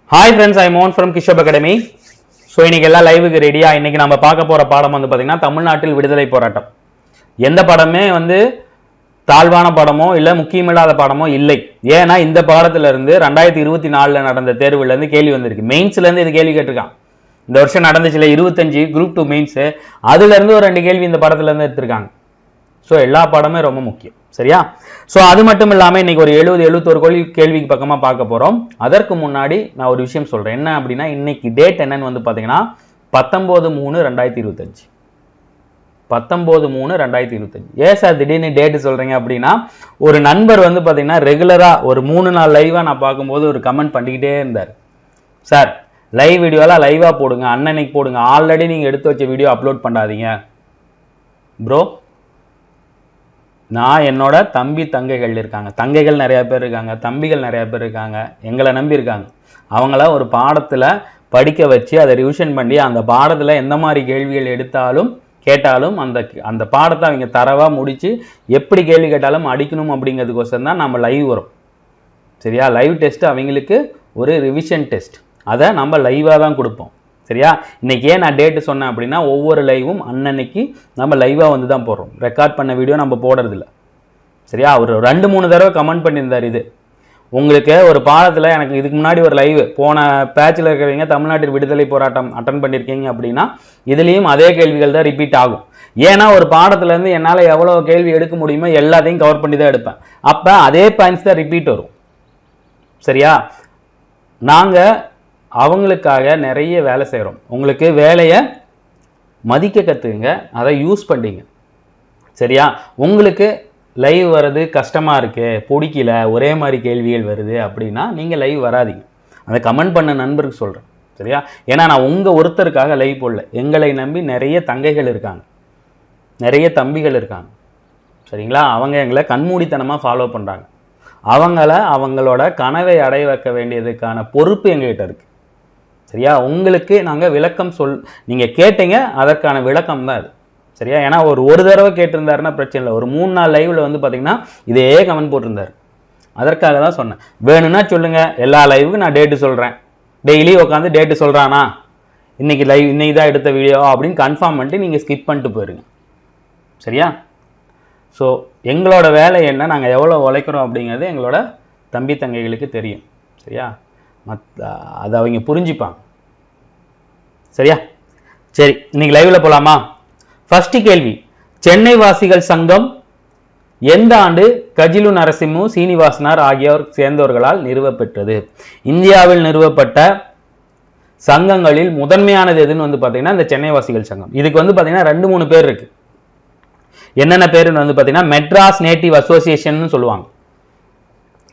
Hi friends, I am Mohan from Kishop Academy. So இன்னைக்கு எல்லாம் லைவுக்கு ரெடியா. இன்னைக்கு நம்ம பார்க்க போற பாடம் வந்து பாத்தீங்கன்னா தமிழ்நாட்டில் விடுதலை போராட்டம். எந்த பாடமே வந்து தாழ்வான பாடமோ இல்ல முக்கியமில்லாத பாடமோ இல்லை. ஏன்னா இந்த பாடத்துல இருந்து 2024ல நடந்த தேர்வுல இருந்து கேள்வி வந்திருக்கு. மெயின்ஸ்ல இருந்து இது கேள்வி கேட்டிருக்கான். இந்த வருஷம் நடந்துச்சுல 25 குரூப் 2 மெயின்ஸ், அதுல இருந்து ஒரு 2 கேள்வி இந்த பாடத்துல இருந்து எடுத்திருக்காங்க. ஸோ எல்லா பாடமே ரொம்ப முக்கியம், சரியா? ஸோ அது மட்டும் இல்லாமல் இன்னைக்கு ஒரு 70-71 கேள்விக்கு பக்கமாக பார்க்க போகிறோம். அதற்கு முன்னாடி நான் ஒரு விஷயம் சொல்கிறேன். என்ன அப்படின்னா, இன்னைக்கு டேட் என்னன்னு வந்து பார்த்தீங்கன்னா 19/3/2025. 19/3/2025. ஏன் சார் திடீர்னு டேட்டு சொல்கிறீங்க அப்படின்னா, ஒரு நண்பர் வந்து பார்த்தீங்கன்னா ரெகுலராக ஒரு 3 நாள் லைவாக நான் பார்க்கும்போது ஒரு கமெண்ட் பண்ணிக்கிட்டே இருந்தார். சார் லைவ் வீடியோலாம் லைவாக போடுங்க, அன்னன்னைக்கு போடுங்க, ஆல்ரெடி நீங்கள் எடுத்து வச்ச வீடியோ அப்லோட் பண்ணாதீங்க. ப்ரோ, நான் என்னோட தம்பி தங்கைகள் இருக்காங்க, தங்கைகள் நிறைய பேர் இருக்காங்க, தம்பிகள் நிறைய பேர் இருக்காங்க, எங்களை நம்பி இருக்காங்க. அவங்கள ஒரு பாடத்தில் படிக்க வச்சு அதை ரிவிஷன் பண்ணி அந்த பாடத்தில் எந்த மாதிரி கேள்விகள் எடுத்தாலும் கேட்டாலும் அந்த பாடத்தை அவங்க தரவாக முடித்து எப்படி கேள்வி கேட்டாலும் அடிக்கணும் அப்படிங்கிறதுக்கோசரம் தான் நம்ம லைவ் வரும், சரியா? லைவ் டெஸ்ட் அவங்களுக்கு ஒரு ரிவிஷன் டெஸ்ட், அதை நம்ம லைவாக தான் கொடுப்போம், சரியா? இன்னைக்கு ஏன் நான் டேட்டு சொன்னேன் அப்படின்னா, ஒவ்வொரு லைவும் அன்னன்னைக்கு நம்ம லைவாக வந்து தான் போடுறோம். ரெக்கார்ட் பண்ண வீடியோ நம்ம போடுறதில்ல, சரியா? அவர் 2-3 தடவை கமெண்ட் பண்ணியிருந்தார். இது உங்களுக்கு ஒரு பாடத்தில் எனக்கு இதுக்கு முன்னாடி ஒரு லைவ் போன பேட்சில் இருக்கிறவங்க தமிழ்நாட்டில் விடுதலை போராட்டம் அட்டன் பண்ணியிருக்கீங்க அப்படின்னா இதுலேயும் அதே கேள்விகள் தான் ரிப்பீட் ஆகும். ஏன்னா ஒரு பாடத்துலேருந்து என்னால் எவ்வளோ கேள்வி எடுக்க முடியுமோ எல்லாத்தையும் கவர் பண்ணி தான் எடுப்பேன். அப்போ அதே பாயிண்ட்ஸ் தான் ரிப்பீட் வரும், சரியா? நாங்கள் அவங்களுக்காக நிறைய வேலை செய்கிறோம். உங்களுக்கு வேலையை மதிக்க கற்றுக்குங்க, அதை யூஸ் பண்ணிங்க, சரியா? உங்களுக்கு லைவ் வர்றது கஷ்டமாக இருக்குது, பிடிக்கல, ஒரே மாதிரி கேள்விகள் வருது அப்படின்னா நீங்கள் லைவ் வராதிங்க. அதை கமெண்ட் பண்ண நண்பருக்கு சொல்கிறேன், சரியா? ஏன்னா நான் உங்கள் ஒருத்தருக்காக லைவ் போடல, எங்களை நம்பி நிறைய தங்கைகள் இருக்காங்க, நிறைய தம்பிகள் இருக்காங்க, சரிங்களா? அவங்க எங்களை கண்மூடித்தனமாக ஃபாலோ பண்ணுறாங்க. அவங்களோட கனவை அடைய வைக்க வேண்டியதுக்கான பொறுப்பு எங்ககிட்ட இருக்குது, சரியா? உங்களுக்கு நாங்கள் விளக்கம் நீங்கள் கேட்டீங்க, அதற்கான விளக்கம் தான் அது, சரியா? ஏன்னா ஒரு தடவை கேட்டிருந்தாருன்னா பிரச்சனை இல்லை. ஒரு 3 நாள் லைவில் வந்து பார்த்தீங்கன்னா இதே கமெண்ட் போட்டிருந்தார். அதற்காக தான் சொன்னேன். வேணும்னா சொல்லுங்கள், எல்லா லைவுக்கும் நான் டேட்டு சொல்கிறேன், டெய்லி உட்காந்து டேட்டு சொல்கிறானா, இன்னைக்கு லைவ் இன்னைக்கு தான் எடுத்த வீடியோ அப்படின்னு கன்ஃபார்ம் பண்ணிட்டு நீங்கள் ஸ்கிப் பண்ணிட்டு போயிருங்க, சரியா? ஸோ எங்களோட வேலை என்ன, நாங்கள் எவ்வளோ உழைக்கிறோம் அப்படிங்கிறது எங்களோட தம்பி தங்கைகளுக்கு தெரியும், சரியா? அதை அவங்க புரிஞ்சுப்பாங்க, சரியா? சரி, இன்னைக்கு லைவ்ல போலாமா? ஃபர்ஸ்ட் கேள்வி, சென்னை வாசிகள் சங்கம் எந்த ஆண்டு கஜிலு நரசிம்மு சீனிவாசனார் ஆகியோர் சேர்ந்தவர்களால் நிறுவப்பெற்றது? இந்தியாவில் நிறுவப்பட்ட சங்கங்களில் முதன்மையானது எதுன்னு வந்து பார்த்தீங்கன்னா இந்த சென்னை வாசிகள் சங்கம். இதுக்கு வந்து பார்த்தீங்கன்னா 2-3 பேர் இருக்கு. என்னென்ன பேருன்னு வந்து பார்த்தீங்கன்னா மெட்ராஸ் நேட்டிவ் அசோசியேஷன் சொல்லுவாங்க,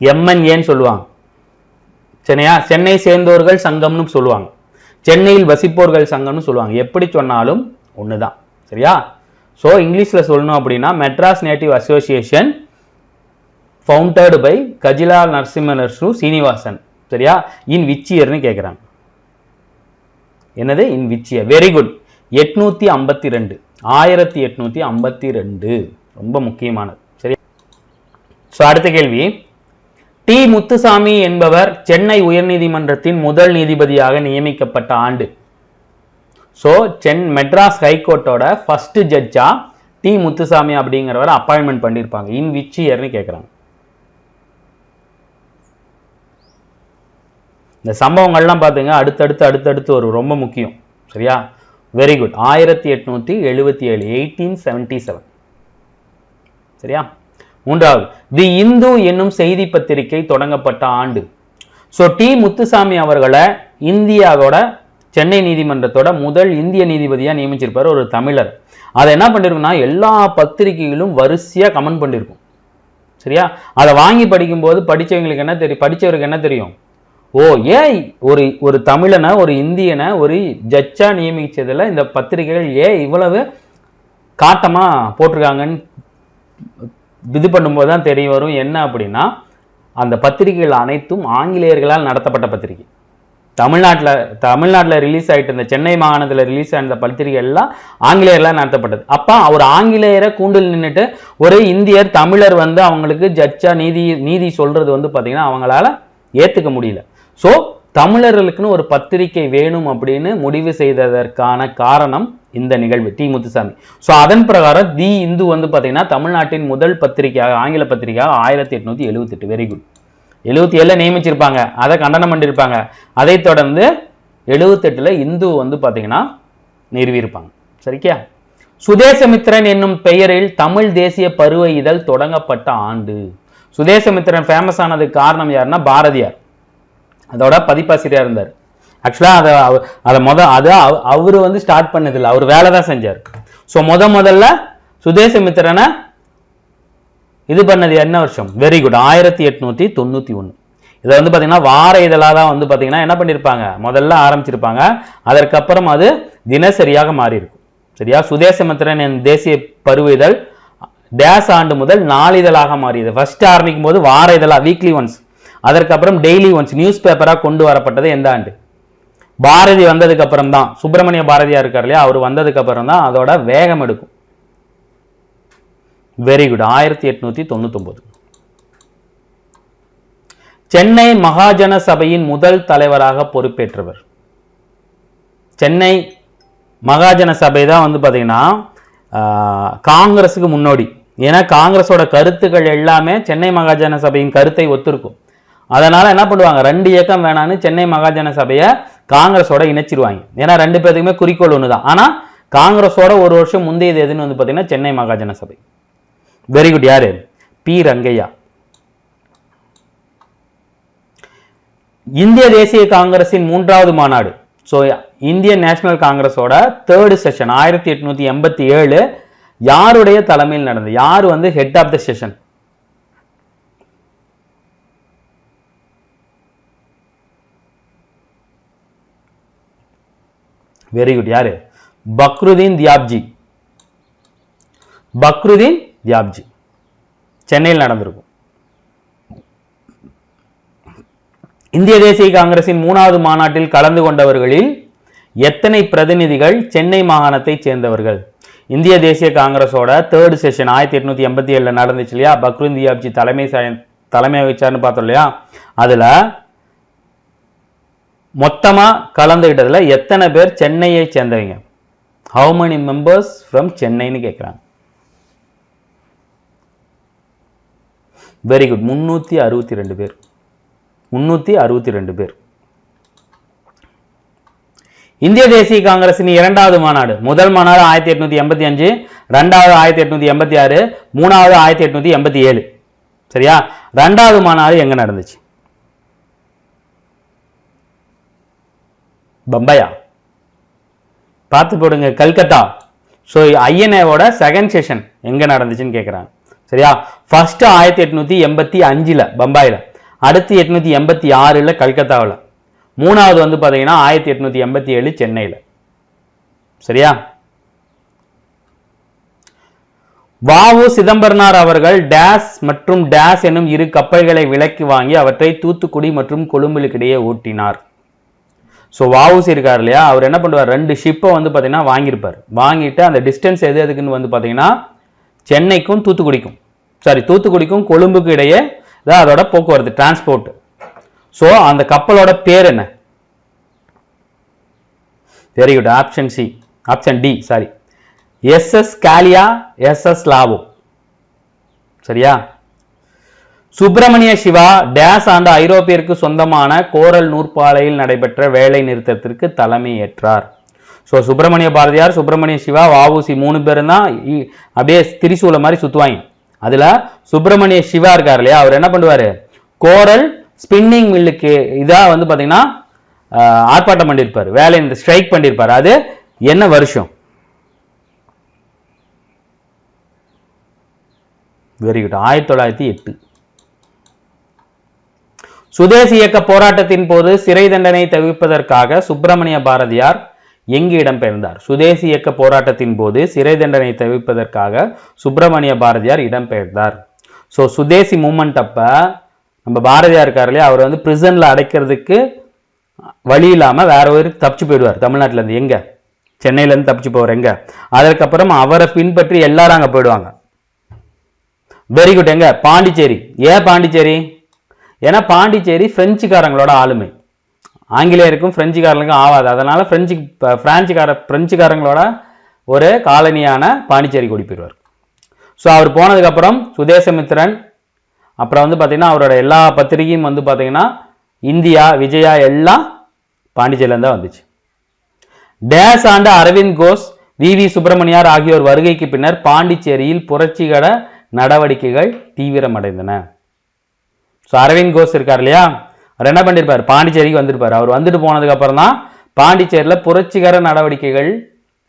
MNAன்னு சொல்லுவாங்க, சரியா? சென்னை சேர்ந்தோர்கள் சங்கம்னு சொல்லுவாங்க, சென்னையில் வசிப்போர்கள் சங்கம்னு சொல்லுவாங்க. எப்படி சொன்னாலும் ஒன்று தான், சரியா? ஸோ இங்கிலீஷில் சொல்லணும் அப்படின்னா Madras native association founded by Gajula Narasimha Srinivasan, சரியா? இன் விச் இயர்னு கேட்குறாங்க. என்னது in which year? Very good, 852, 1852, ரொம்ப முக்கியமானது, சரியா? ஸோ அடுத்த கேள்வி, டி. முத்துசாமி என்பவர் சென்னை உயர்நீதிமன்றத்தின் முதல் நீதிபதியாக நியமிக்கப்பட்ட ஆண்டு? ஸோ மெட்ராஸ் ஹைகோர்ட்டோட ஃபர்ஸ்ட் ஜட்ஜா டி. முத்துசாமி அப்படிங்கிறவர் அப்பாயின்மெண்ட் பண்ணியிருப்பாங்க. இன் விச் இயர்னு கேட்குறாங்க. இந்த சம்பவங்கள்லாம் பார்த்துங்க, அடுத்தடுத்து ஒரு ரொம்ப முக்கியம், சரியா? வெரி குட், 1877, 1877, சரியா? மூன்றாவது, தி இந்து என்னும் செய்தி பத்திரிகை தொடங்கப்பட்ட ஆண்டு? So D. முத்துசாமி அவர்களை இந்தியாவோட சென்னை நீதிமன்றத்தோட முதல் இந்திய நீதிபதியாக நியமிச்சிருப்பார் ஒரு தமிழர். அதை என்ன பண்ணிருக்குன்னா எல்லா பத்திரிகைகளும் வரிசையாக கமெண்ட் பண்ணியிருக்கும், சரியா? அதை வாங்கி படிக்கும்போது படித்தவங்களுக்கு என்ன தெரியும், படித்தவருக்கு என்ன தெரியும், ஓ ஏன் ஒரு தமிழனை ஒரு இந்தியனை ஒரு ஜட்ஜா நியமிச்சதில் இந்த பத்திரிகைகள் ஏன் இவ்வளவு காட்டமாக போட்டிருக்காங்கன்னு இது பண்ணும்போது தான் தெரிய வரும். என்ன அப்படின்னா, அந்த பத்திரிகைகள் அனைத்தும் ஆங்கிலேயர்களால் நடத்தப்பட்ட பத்திரிகை. தமிழ்நாட்டில் ரிலீஸ் ஆகிட்டு இந்த சென்னை மாகாணத்தில் ரிலீஸ் ஆன பத்திரிகை எல்லாம் ஆங்கிலேயர்களால் நடத்தப்பட்டது. அப்போ ஒரு ஆங்கிலேயரை கூண்டில் நின்றுட்டு ஒரு இந்தியர் தமிழர் அவங்களுக்கு ஜட்ஜா நீதி சொல்றது பார்த்தீங்கன்னா அவங்களால ஏற்றுக்க முடியல. ஸோ தமிழர்களுக்குன்னு ஒரு பத்திரிகை வேணும் அப்படின்னு முடிவு செய்ததற்கான காரணம் இந்த நிகழ்வு. டி முத்துசாமி. ஸோ அதன் பிரகாரம் தி இந்து வந்து பார்த்தீங்கன்னா தமிழ்நாட்டின் முதல் பத்திரிகையாக, ஆங்கில பத்திரிகையாக 1878. Very good. 77 நியமிச்சிருப்பாங்க, அதை கண்டனம் பண்ணியிருப்பாங்க. அதை தொடர்ந்து 78 இந்து வந்து பார்த்தீங்கன்னா நிறுவியிருப்பாங்க. சரிக்கா? சுதேசமித்திரன் என்னும் பெயரில் தமிழ் தேசிய பருவ இதழ் தொடங்கப்பட்ட ஆண்டு. சுதேசமித்திரன் ஃபேமஸ் ஆனதுக்கு காரணம் யாருன்னா பாரதியார். அதோட பதிப்பாசிரியர் இருந்தார். ஆக்சுவலா அவரு வந்து ஸ்டார்ட் பண்ணதில்லை, அவர் வேலை தான் செஞ்சார். ஸோ முதல்ல சுதேசமித்திரனை இது பண்ணது என்ன வருஷம்? Very good, 1891. இதை வந்து பார்த்தீங்கன்னா வார இதழாக தான் வந்து பார்த்தீங்கன்னா என்ன பண்ணியிருப்பாங்க, முதல்ல ஆரம்பிச்சிருப்பாங்க. அதற்கப்புறம் அது தினசரியாக மாறி இருக்கும். சரியா? சுதேசமித்திரன் என் தேசிய பருவ இதழ் டேஸ் ஆண்டு முதல் நாளிதழாக மாறியது. ஃபர்ஸ்ட் ஆரம்பிக்கும் போது வார இதழா, வீக்லி ஒன்ஸ். அதற்கப்புறம் டெய்லி ஒன்ஸ் நியூஸ் பேப்பரா கொண்டு வரப்பட்டது எந்த ஆண்டு? பாரதி வந்ததுக்கு அப்புறம் தான். சுப்பிரமணிய பாரதியார் இருக்கார் இல்லையா, அவர் வந்ததுக்கு அப்புறம் தான் அதோட வேகம் எடுக்கும். Very good, 1899. சென்னை மகாஜன சபையின் முதல் தலைவராக பொறுப்பேற்றவர். சென்னை மகாஜன சபை தான் வந்து பாத்தீங்கன்னா காங்கிரஸுக்கு முன்னோடி. ஏன்னா காங்கிரஸோட கருத்துக்கள் எல்லாமே சென்னை மகாஜன சபையின் கருத்தை ஒத்திருக்கும். அதனால என்ன பண்ணுவாங்க, 2 இயக்கம் வேணான்னு சென்னை மகாஜன சபையை காங்கிரஸோட இணைச்சிருவாங்க. ஏன்னா 2 பேருக்குமே குறிக்கோள் ஒண்ணுதான். ஆனா காங்கிரஸோட ஒரு வருஷம் முந்தையது எதுன்னு வந்து பாத்தீங்கன்னா சென்னை மகாஜன சபை. Very good. யாரு? பி ரங்கையா. இந்திய தேசிய காங்கிரசின் 3வது மாநாடு. ஸோ இந்தியன் நேஷனல் காங்கிரஸோட 3rd செஷன் 1887 யாருடைய தலைமையில் நடந்தது? யார் வந்து head of the session? Very good. யாரு? பக்ருதீன் தியாப்ஜி. பக்ருதீன் தியாப்ஜி. சென்னையில் நடந்திருக்கும். இந்திய தேசிய காங்கிரசின் 3வது மாநாட்டில் கலந்து கொண்டவர்களில் எத்தனை பிரதிநிதிகள் சென்னை மாகாணத்தை சேர்ந்தவர்கள்? இந்திய தேசிய காங்கிரஸோட 3rd செஷன் 1887 நடந்துச்சு இல்லையா, பக்ருதீன் தியாப்ஜி தலைமை வகிச்சார்னு பார்த்தோம் இல்லையா, அதுல மொத்தமா கலந்துகிட்டதுல எத்தனை பேர் சென்னையை சேர்ந்தவங்க? How many members from சென்னைன்னு கேட்கிறாங்க. வெரி குட், 362 பேர். 362 பேர். இந்திய தேசிய காங்கிரசின் 2வது மாநாடு. முதல் மாநாடு 1885, 2வது 1886, 3வது 1887. சரியா? 2வது மாநாடு எங்க நடந்துச்சு? பம்பாயா? பார்த்து போடுங்க, கல்கத்தா. ஸோ ஐஎன்ஏவோட 2nd செஷன் எங்க நடந்துச்சுன்னு கேட்குறாங்க. சரியா? ஃபர்ஸ்ட் 1885 பம்பாயில, அடுத்து 886 கல்கத்தாவில், 3வது வந்து பார்த்தீங்கன்னா 1887 சென்னையில். சரியா? வாவு சிதம்பரனார் அவர்கள் டேஸ் மற்றும் டேஸ் என்னும் 2 கப்பல்களை விலைக்கு வாங்கி அவற்றை தூத்துக்குடி மற்றும் கொழும்புக்கு இடையே ஓட்டினார். ஸோ வாவுசி இருக்கார் இல்லையா, அவர் என்ன பண்ணுவார், 2 ஷிப்பை வந்து பார்த்தீங்கன்னா வாங்கியிருப்பார். வாங்கிட்டு அந்த டிஸ்டன்ஸ் எதுக்குன்னு வந்து பார்த்தீங்கன்னா சென்னைக்கும் தூத்துக்குடிக்கும், தூத்துக்குடிக்கும் கொழும்புக்கு இடையே தான் அதோட போக்குவரத்து, டிரான்ஸ்போர்ட். ஸோ அந்த கப்பலோட பேர் என்ன? Very good, option D SS Gallia, SS Lawoe. சரியா? சுப்பிரமணிய சிவா டேஸ் ஆண்டு ஐரோப்பியருக்கு சொந்தமான கோரல் நூற்பாலையில் நடைபெற்ற வேலை நிறுத்தத்திற்கு தலைமை ஏற்றார். ஸோ சுப்பிரமணிய பாரதியார், சுப்பிரமணிய சிவா, வஉசி 3 பேரும் தான் அப்படியே திரிசூல மாதிரி சுத்துவாங்க. அதுல சுப்பிரமணிய சிவா இருக்கார் இல்லையா, அவர் என்ன பண்ணுவாரு, கோரல் ஸ்பின்னிங் மில்லுக்கு இதா வந்து பாத்தீங்கன்னா ஆர்ப்பாட்டம் பண்ணியிருப்பாரு, வேலை ஸ்ட்ரைக் பண்ணியிருப்பாரு. அது என்ன வருஷம்? Very good, 1908. சுதேசி இயக்க போராட்டத்தின் போது சிறை தண்டனை தவிர்ப்பதற்காக சுப்பிரமணிய பாரதியார் எங்கு இடம்பெயர்ந்தார்? சுதேசி இயக்க போராட்டத்தின் போது சிறை தண்டனை தவிர்ப்பதற்காக சுப்பிரமணிய பாரதியார் இடம்பெயர்ந்தார். ஸோ சுதேசி மூமெண்ட் அப்ப நம்ம பாரதியார் இருக்கார் இல்லையா, அவர் வந்து பிரிசன்ல அடைக்கிறதுக்கு வழி இல்லாம வேற ஒரு தப்பிச்சு போயிடுவார். தமிழ்நாட்டில இருந்து எங்க? சென்னையில இருந்து தப்பிச்சு போவார். எங்க? அதற்கப்புறம் அவரை பின்பற்றி எல்லாரும் அங்க போயிடுவாங்க. Very good. எங்க? பாண்டிச்சேரி. ஏன் பாண்டிச்சேரி? ஏன்னா பாண்டிச்சேரி பிரெஞ்சுக்காரங்களோட ஆளுமை. ஆங்கிலேயருக்கும் பிரெஞ்சுக்காரங்களுக்கும் ஆகாது. அதனால பிரெஞ்சுக்காரங்களோட ஒரு காலனியான பாண்டிச்சேரி கூடி போயிடுவார். ஸோ அவர் போனதுக்கப்புறம் சுதேசமித்திரன், அப்புறம் வந்து பார்த்தீங்கன்னா அவரோட எல்லா பத்திரிகையும் வந்து பார்த்தீங்கன்னா இந்தியா, விஜயா எல்லாம் பாண்டிச்சேரியில தான் வந்துச்சு. டேஸ் ஆண்டு அரவிந்த் கோஷ், வி சுப்பிரமணியார் ஆகியோர் வருகைக்கு பின்னர் பாண்டிச்சேரியில் புரட்சிகர நடவடிக்கைகள் தீவிரமடைந்தன. ஸோ அரவிந்த் கோஷ் இருக்கார் இல்லையா, அவர் என்ன பண்ணிருப்பார், பாண்டிச்சேரிக்கு வந்திருப்பார். அவர் வந்துட்டு போனதுக்கு அப்புறம் தான் பாண்டிச்சேரியில புரட்சிகர நடவடிக்கைகள்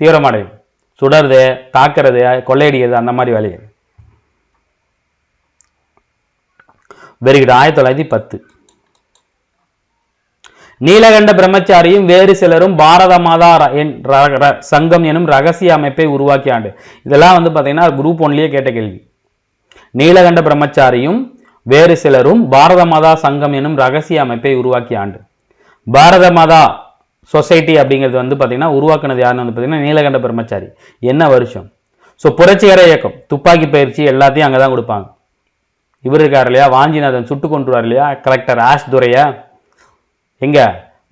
தீவிரமடையும். சுடறது, தாக்குறது, கொள்ளையடிக்கிறது, அந்த மாதிரி வேலைகள். Very good. 1910 நீலகண்ட பிரம்மச்சாரியும் வேறு சிலரும் பாரத மாதா சங்கம் எனும் ரகசிய அமைப்பை உருவாக்கிய ஆண்டு. இதெல்லாம் வந்து பாத்தீங்கன்னா குரூப் 1லயே கேட்ட கேள்வி. நீலகண்ட பிரம்மச்சாரியும் வேறு சிலரும் பாரத மாதா சங்கம் எனும் ரகசிய அமைப்பை உருவாக்கிய ஆண்டு. பாரத மாதா சொசைட்டி அப்படிங்கிறது வந்து பாத்தீங்கன்னா உருவாக்குனது யாருன்னு வந்து பாத்தீங்கன்னா நீலகண்ட பிரம்மச்சாரி. என்ன வருஷம்? ஸோ புரட்சிகர இயக்கம், துப்பாக்கி பயிற்சி எல்லாத்தையும் அங்கதான் கொடுப்பாங்க. இவர் இருக்காரு இல்லையா, வாஞ்சிநாதன் சுட்டு கொண்டுருவார் இல்லையா கலெக்டர் ஆஷ் துரைய, எங்க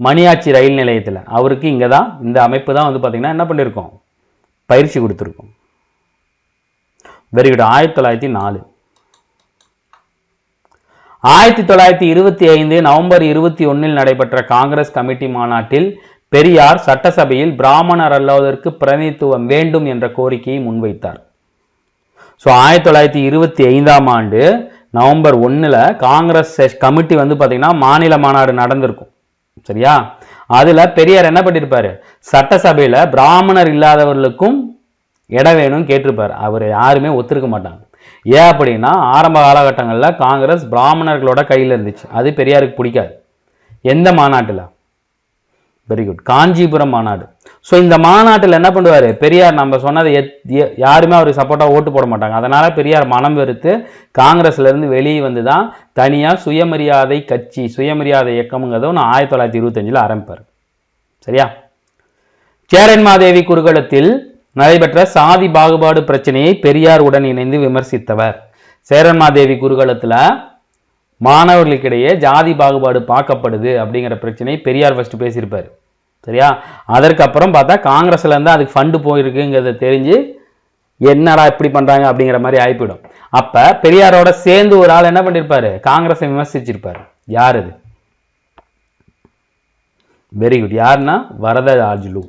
மணியாச்சி ரயில் நிலையத்தில், அவருக்கு இங்க தான் இந்த அமைப்பு தான் வந்து பாத்தீங்கன்னா என்ன பண்ணிருக்கோம், பயிற்சி கொடுத்துருக்கோம். Very good. 1904 1925 நவம்பர் 21 நடைபெற்ற காங்கிரஸ் கமிட்டி மாநாட்டில் பெரியார் சட்டசபையில் பிராமணர் அல்லாததற்கு பிரதிநிதித்துவம் வேண்டும் என்ற கோரிக்கையை முன்வைத்தார். ஸோ 1925 ஆண்டு நவம்பர் 1 காங்கிரஸ் கமிட்டி வந்து பாத்தீங்கன்னா மாநில மாநாடு நடந்திருக்கும். சரியா? அதுல பெரியார் என்ன பண்ணிருப்பாரு, சட்டசபையில பிராமணர் இல்லாதவர்களுக்கும் இடம் வேணும்னு கேட்டிருப்பாரு. அவர் யாருமே ஒத்துருக்க மாட்டாங்க. ஏன் அப்படின்னா ஆரம்ப காலகட்டங்கள்ல காங்கிரஸ் பிராமணர்களோட கையில இருந்துச்சு. அது பெரியாருக்கு பிடிக்காது. எந்த மாநாட்டுல? வெரி குட், காஞ்சிபுரம் மாநாடு. ஸோ இந்த மாநாட்டில் என்ன பண்ணுவாரு பெரியார், நம்ம சொன்னதை யாருமே அவருக்கு சப்போர்ட்டா ஓட்டு போட மாட்டாங்க. அதனால பெரியார் மனம் வெறுத்து காங்கிரஸ்ல இருந்து வெளியே வந்துதான் தனியா சுயமரியாதை கட்சி, சுயமரியாதை இயக்கம்ங்கிறத 1925 ஆரம்பிப்பார். சரியா? சேரன்மாதேவி குருகுலத்தில் நடைபெற்ற சாதி பாகுபாடு பிரச்சனையை பெரியார் உடன் இணைந்து விமர்சித்தவர். சேரன்மாதேவி குருகுலத்துல மாணவர்களுக்கிடையே ஜாதி பாகுபாடு பார்க்கப்படுது அப்படிங்கிற பிரச்சனை பெரியார் ஃபர்ஸ்ட் பேசியிருப்பாரு. சரியா? அதற்கப்புறம் பார்த்தா காங்கிரஸ்ல இருந்து அதுக்கு ஃபண்டு போயிருக்குங்கிறத தெரிஞ்சு என்னடா இப்படி பண்றாங்க அப்படிங்கிற மாதிரி ஆயிப்பிடும். அப்ப பெரியாரோட சேர்ந்து ஒரு ஆள் என்ன பண்ணிருப்பாரு, காங்கிரஸை விமர்சிச்சிருப்பாரு. யார் அது? Very good. யாருன்னா வரதராஜுலு.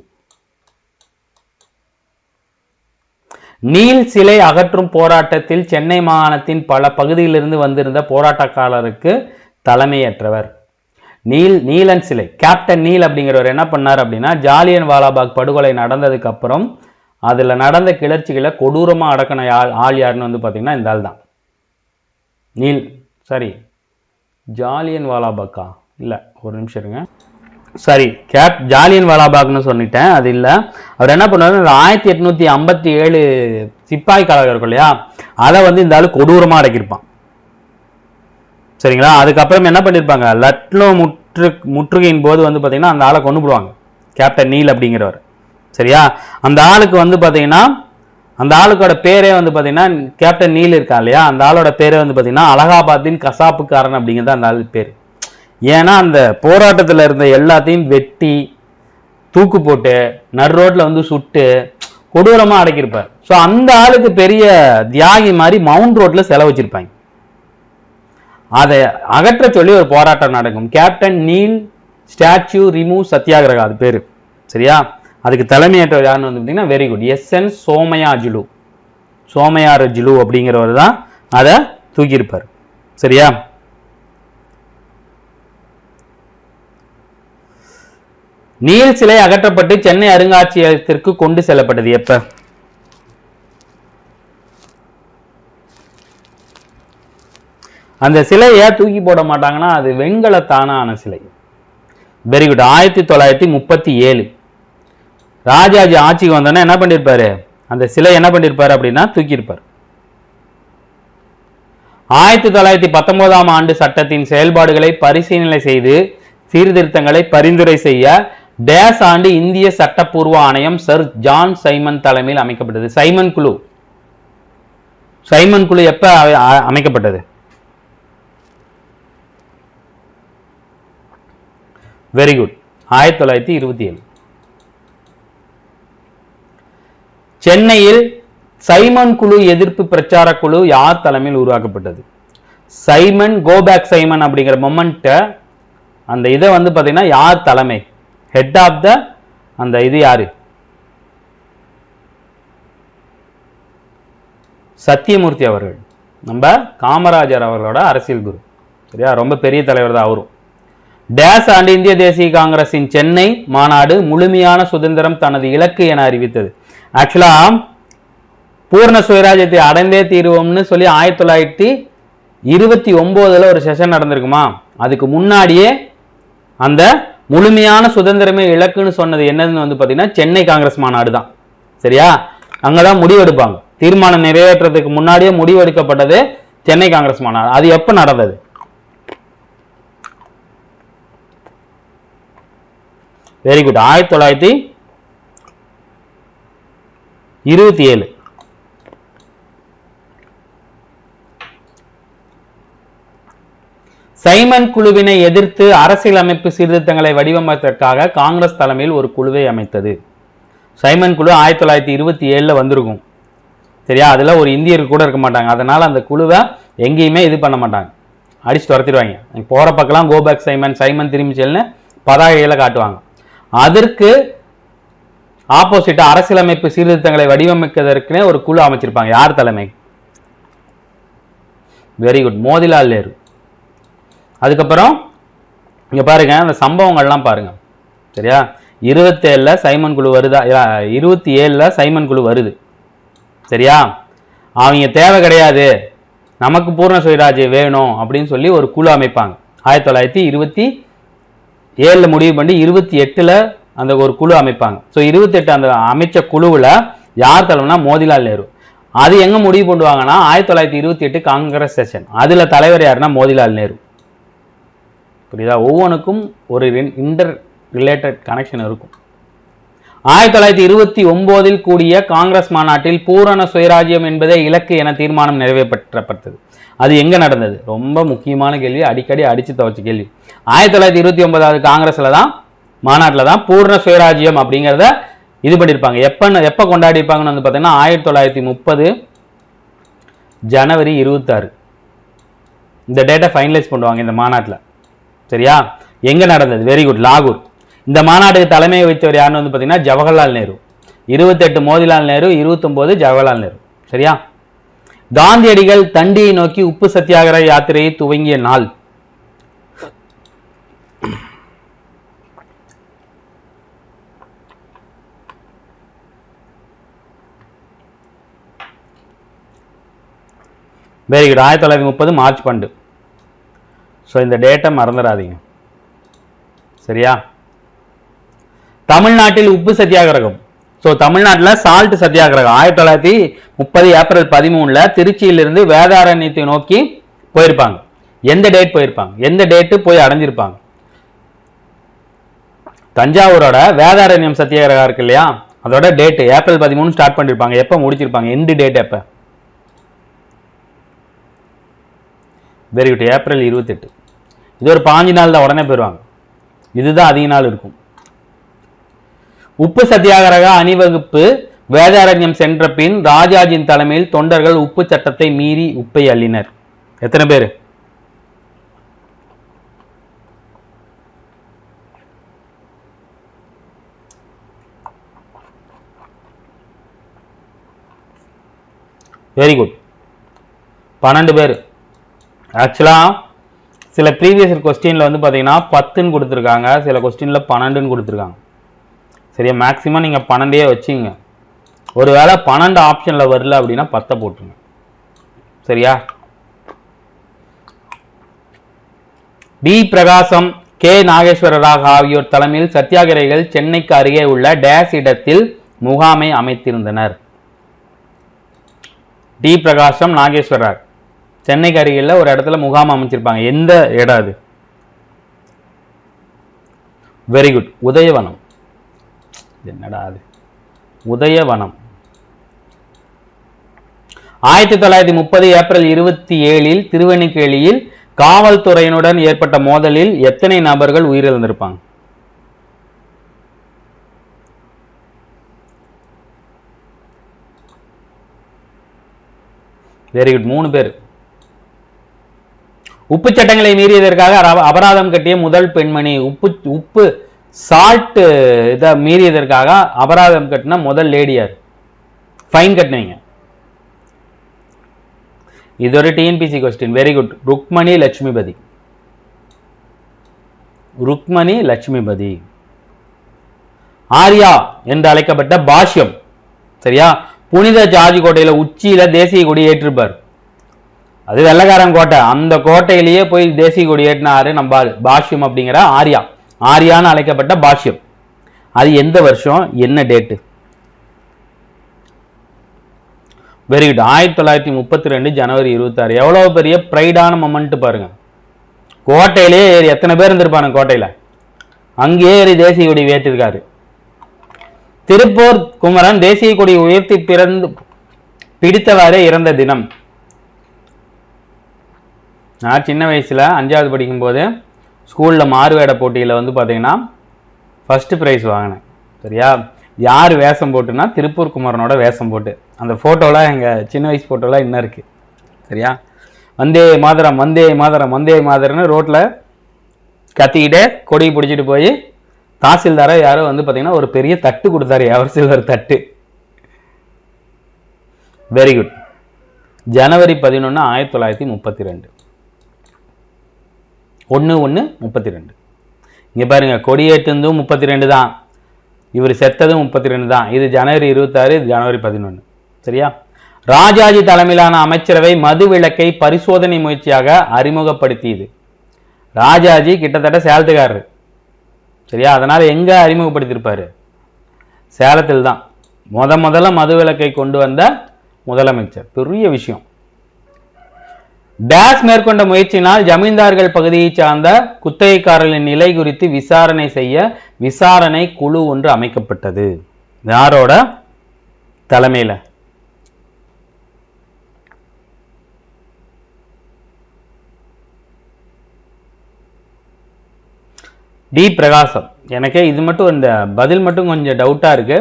நீல் சிலை அகற்றும் போராட்டத்தில் சென்னை மாகாணத்தின் பல பகுதியிலிருந்து வந்திருந்த போராட்டக்காரருக்கு தலைமையேற்றவர். நீலன் சிலை, கேப்டன் நீல் அப்படிங்கிறவர் என்ன பண்ணார் அப்படின்னா, ஜாலியன் வாலாபாக் படுகொலை நடந்ததுக்கு அப்புறம் அதுல நடந்த கிளர்ச்சிகளை கொடூரமா அடக்கின ஆள் யாருன்னு வந்து பாத்தீங்கன்னா இந்த ஆள் தான். நீல், சாரி ஜாலியன் வாலாபாக்கா இல்ல, ஒரு நிமிஷம் இருங்க, சாரி ஜாலியன் வாலாபாக்னு சொல்லிட்டேன், அது இல்ல. அவர் என்ன பண்ணாரு, 1857 சிப்பாய் கழகம் இருக்கும் இல்லையா, அதை வந்து இந்த ஆளு கொடூரமா அடக்கியிருப்பான். சரிங்களா? அதுக்கப்புறம் என்ன பண்ணிருப்பாங்க, லக்னோ முற்றுகையின் போது வந்து பாத்தீங்கன்னா அந்த ஆளை கொண்டு போடுவாங்க, கேப்டன் நீல் அப்படிங்கிறவர். சரியா? அந்த ஆளுக்கு வந்து பாத்தீங்கன்னா, அந்த ஆளுக்கோட பேரே வந்து பாத்தீங்கன்னா கேப்டன் நீல் இருக்கா இல்லையா, அந்த ஆளோட பேரே வந்து பாத்தீங்கன்னா அலகாபாத்தின் கசாப்புக்காரன் அப்படிங்கிறது அந்த ஆளு பேர். ஏன்னா அந்த போராட்டத்துல இருந்த எல்லாத்தையும் வெட்டி தூக்கு போட்டு நடு ரோட்ல வந்து சுட்டு கொடூரமா அடக்கியிருப்பார். ஸோ அந்த ஆளுக்கு பெரிய தியாகி மாதிரி மவுண்ட் ரோட்ல செலவு வச்சிருப்பாங்க. அதை அகற்ற சொல்லி ஒரு போராட்டம் நடக்கும். Captain Neil statue remove satyagraha அது பேரு. சரியா? அதுக்கு தலைமையேற்றவர் யாருன்னு வந்து பார்த்தீங்கன்னா very good, SN Somayajulu. Somayajulu அப்படிங்கிறவர் தான் அதை தூக்கியிருப்பார். சரியா? நீல் சிலை அகற்றப்பட்டு சென்னை அருங்காட்சியகத்திற்கு கொண்டு செல்லப்பட்டது எப்ப? அந்த சிலையை தூக்கி போட மாட்டாங்கன்னா அது வெண்கலத்தான சிலை. Very good. 1937 ராஜாஜி ஆட்சிக்கு வந்தோன்னா என்ன பண்ணிருப்பாரு, அந்த சிலை என்ன பண்ணிருப்பாரு அப்படின்னா தூக்கியிருப்பார். 1919 ஆண்டு சட்டத்தின் செயல்பாடுகளை பரிசீலனை செய்து சீர்திருத்தங்களை பரிந்துரை செய்ய டேஸ் ஆண்டு இந்திய சட்டப்பூர்வ ஆணையம் சர் ஜான் சைமன் தலைமையில் அமைக்கப்பட்டது. சைமன் குழு எப்ப அமைக்கப்பட்டது? Very good. 1927. சென்னையில் சைமன் குழு எதிர்ப்பு பிரச்சார குழு யார் தலைமையில் உருவாக்கப்பட்டது? சைமன் கோபேக் சைமன் அப்படிங்கிற மொமெண்ட அந்த இதை வந்து பார்த்தீங்கன்னா யார் தலைமை? ஹெட் ஆஃப் த அந்த இது யாரு? சத்தியமூர்த்தி அவர்கள், நம்ம காமராஜர் அவர்களோட அரசியல் குரு. சரியா, ரொம்ப பெரிய தலைவர் தான் அவரும். டேஸ் ஆண்டு இந்திய தேசிய காங்கிரசின் சென்னை மாநாடு முழுமையான சுதந்திரம் தனது இலக்கு என அறிவித்தது. ஆக்சுவலா பூர்ண சுயராஜ்யத்தை அடைந்தே தீர்வோம்னு சொல்லி 1929 ஒரு செஷன் நடந்திருக்குமா? அதுக்கு முன்னாடியே அந்த முழுமையான சுதந்திரமே இலக்குன்னு சொன்னது என்னதுன்னு வந்து பார்த்தீங்கன்னா சென்னை காங்கிரஸ் மாநாடு தான். சரியா, அங்கதான் முடிவெடுப்பாங்க. தீர்மானம் நிறைவேற்றதுக்கு முன்னாடியே முடிவெடுக்கப்பட்டது சென்னை காங்கிரஸ் மாநாடு. அது எப்ப நடந்தது? Very good. 1927. சைமன் குழுவினை எதிர்த்து அரசியலமைப்பு சீர்திருத்தங்களை வடிவமைப்பதற்காக காங்கிரஸ் தலைமையில் ஒரு குழுவை அமைத்தது. சைமன் குழு 1927 வந்திருக்கும். சரியா, அதுல ஒரு இந்தியர் கூட இருக்க மாட்டாங்க. அதனால அந்த குழுவை எங்கேயுமே இது பண்ண மாட்டாங்க, அடிச்சு துரத்திடுவாங்க. போற பக்கம் கோபேக் சைமன், சைமன் திரும்பி செல்னு பதாகைகளை காட்டுவாங்க. அதற்கு ஆப்போசிட்டா அரசியலமைப்பு சீர்திருத்தங்களை வடிவமைப்பதற்குனே ஒரு குழு அமைச்சிருப்பாங்க. யார் தலைமை? Very good, Motilal Nehru. அதுக்கப்புறம் இங்க பாருங்க, அந்த சம்பவங்கள்லாம் பாருங்க. சரியா, 27 சைமன் குழு வருதா? 27 சைமன் குழு வருது. சரியா, அவங்க தேவை கிடையாது, நமக்கு பூர்ண சுயராஜ்யம் வேணும் அப்படின்னு சொல்லி ஒரு குழு அமைப்பாங்க. 1927 முடிவு பண்ணி 28 அந்த ஒரு குழு அமைப்பாங்க. ஸோ 28 அந்த அமைச்ச குழுவில் யார் தலைவர்னா மோதிலால் நேரு. அது எங்க முடிவு பண்ணுவாங்கன்னா 1928 காங்கிரஸ் செஷன். அதுல தலைவர் யாருன்னா மோதிலால் நேரு. புரியுதா? ஒவ்வொன்றுக்கும் ஒரு இன்டர் ரிலேட்டட் கனெக்ஷன் இருக்கும். 1929 கூடிய காங்கிரஸ் மாநாட்டில் பூரண சுயராஜ்யம் என்பதே இலக்கு என தீர்மானம் நிறைவேற்றப்பட்டது. அது எங்க நடந்தது? ரொம்ப முக்கியமான கேள்வி, அடிக்கடி அடிச்சு துவச்ச கேள்வி. 1929 காங்கிரஸ்ல தான், மாநாட்டில் தான் பூர்ண சுயராஜ்யம் அப்படிங்கிறத இது பண்ணியிருப்பாங்க. எப்ப கொண்டாடி இருப்பாங்கன்னு வந்து பார்த்தீங்கன்னா 1930 ஜனவரி 26 இந்த டேட்டை ஃபைனலைஸ் பண்ணுவாங்க இந்த மாநாட்டில். சரியா, எங்க நடந்தது? வெரி குட், லாகூர். இந்த மாநாட்டுக்கு தலைமையை வைத்தவர் யாருன்னு வந்து பார்த்தீங்கன்னா ஜவஹர்லால் நேரு. 28 மோதிலால் நேரு, 29 ஜவஹர்லால் நேரு. சரியா, காந்தியடிகள் தண்டியை நோக்கி உப்பு சத்தியாகிரக யாத்திரையை துவங்கிய நாள்? Very good, 1930 March 12. ஸோ இந்த டேட்டை மறந்துடாதீங்க. சரியா, தமிழ்நாட்டில் உப்பு சத்தியாகிரகம். ஸோ தமிழ்நாட்டில் சால்ட் சத்தியாகிரகம் 1930 ஏப்ரல் 13 திருச்சியிலிருந்து வேதாரண்யத்தை நோக்கி போயிருப்பாங்க. எந்த டேட் போயிருப்பாங்க? எந்த டேட்டு போய் அடைஞ்சிருப்பாங்க? தஞ்சாவூரோட வேதாரண்யம் சத்தியாகிரகம் இருக்கு இல்லையா, அதோட டேட் ஏப்ரல் 13 ஸ்டார்ட் பண்ணிருப்பாங்க. எப்ப முடிச்சிருப்பாங்க? எந்த டேட் எப்ப? Very good, April 28. இது ஒரு 5 நாள் தான், உடனே போயிடுவாங்க. இதுதான் அதிக நாள் இருக்கும். உப்பு சத்தியாகிரக அணிவகுப்பு வேதாரண்யம் சென்ற பின் ராஜாஜின் தலைமையில் தொண்டர்கள் உப்பு சட்டத்தை மீறி உப்பை அள்ளினர். எத்தனை பேர்? வெரி குட், 12 பேர். ஆக்சுவலா சில ப்ரீவியஸ் கொஸ்டின்ல வந்து பாத்தீங்கன்னா 10ன்னு கொடுத்துருக்காங்க, சில கொஸ்டின்ல 12ன்னு கொடுத்துருக்காங்க. சரியா, மேக்சிமம் நீங்க 12 வச்சுங்க. ஒருவேளை 12 ஆப்ஷன்ல வரல அப்படின்னா 10 போட்டுருங்க. சரியா, டி பிரகாசம், கே நாகேஸ்வரராவ் ஆகியோர் தலைமையில் சத்தியாகிரகிகள் சென்னைக்கு அருகே உள்ள டேஸ் இடத்தில் முகாமை அமைத்திருந்தனர். டி பிரகாசம், நாகேஸ்வரராவ் சென்னைக்கு அருகில் ஒரு இடத்துல முகாம் அமைச்சிருப்பாங்க. எந்த இடம் அது? Very good, Udayavanam. என்னடா அது? உதயவனம். 1930 ஏப்ரல் 27 திருவெண்ணிக்கேணியில் காவல்துறையினுடன் ஏற்பட்ட மோதலில் எத்தனை நபர்கள் உயிரிழந்திருப்பாங்க? வெரி குட், 3 பேர். உப்பு சட்டங்களை மீறியதற்காக அபராதம் கட்டிய முதல் பெண்மணி. உப்பு சால்ட் இதை மீறியதற்காக அபராதம் கட்டின முதல் லேடியார், ஃபைன் கட்டினீங்க. இது ஒரு TNPSC question. Very good, Rukmini Lakshmipathi. Rukmini Lakshmipathi. Arya என்று அழைக்கப்பட்ட பாஷ்யம். சரியா? புனித ஜார்ஜ் கோட்டையில உச்சியில தேசிய கொடி ஏற்றிருப்பார். அது வெள்ளக்காரன் கோட்டை, அந்த கோட்டையிலேயே போய் தேசிய கொடி ஏற்றினாரு நம்ம பாஷ்யம் அப்படிங்கிற ஆர்யா. ஆர்யான்னு அழைக்கப்பட்ட பாஷ்யம். அது எந்த வருஷம், என்ன டேட்டு? வெரி குட், 1932 ஜனவரி 26. எவ்வளவு பெரிய பிரைடான மொமெண்ட் பாருங்க. கோட்டையிலேயே ஏறி எத்தனை பேர் இருந்திருப்பாங்க கோட்டையில, அங்கேயே ஏறி தேசிய கொடி ஏற்றிருக்காரு. திருப்பூர் குமரன் தேசிய கொடி உயர்த்தி பிடித்தவாறே இறந்த தினம். நான் சின்ன வயசுல 5வது படிக்கும் போது ஸ்கூல்ல மாறுவேட போட்டியில வந்து பாத்தீங்கன்னா ஃபர்ஸ்ட் பிரைஸ் வாங்கினேன். சரியா? யார் வேஷம் போட்டுன்னா திருப்பூர் குமரனோட வேஷம் போட்டு. அந்த போட்டோலாம் எங்க சின்ன வயசு போட்டோலாம் இன்னும் இருக்கு. சரியா? வந்தே மாதரம் வந்தே மாதரம் வந்தே மாதரம்னு ரோட்ல கத்திக்கிட்டே கொடி பிடிச்சிட்டு போய் தாசில்தாரா யாரோ வந்து பாத்தீங்கன்னா ஒரு பெரிய தட்டு கொடுத்தாரு, எவர் சில்வர் தட்டு. வெரி குட், ஜனவரி 11 1932. 1/1/32. இங்க பாருங்க, கொடியேற்றதும் 32 தான், இவர் செத்ததும் 32 தான். இது ஜனவரி 26, இது ஜனவரி 11. சரியா? ராஜாஜி தலைமையிலான அமைச்சரவை மது விலக்கை பரிசோதனை முயற்சியாக அறிமுகப்படுத்தியது. ராஜாஜி கிட்டத்தட்ட சேலத்துக்காரரு. சரியா? அதனால எங்க அறிமுகப்படுத்தியிருப்பாரு? சேலத்தில் தான் முதல்ல மது விலக்கை கொண்டு வந்த முதலமைச்சர். பெரிய விஷயம். டேஸ் மேற்கொண்ட முயற்சியினால் ஜமீன்தார்கள் பகுதியை சார்ந்த குத்தகைக்காரர்களின் நிலை குறித்து விசாரணை செய்ய விசாரணை குழு ஒன்று அமைக்கப்பட்டது. யாரோட தலைமையில? டி பிரகாசம். எனக்கு இது மட்டும், இந்த பதில் மட்டும் கொஞ்சம் டவுட்டா இருக்கு.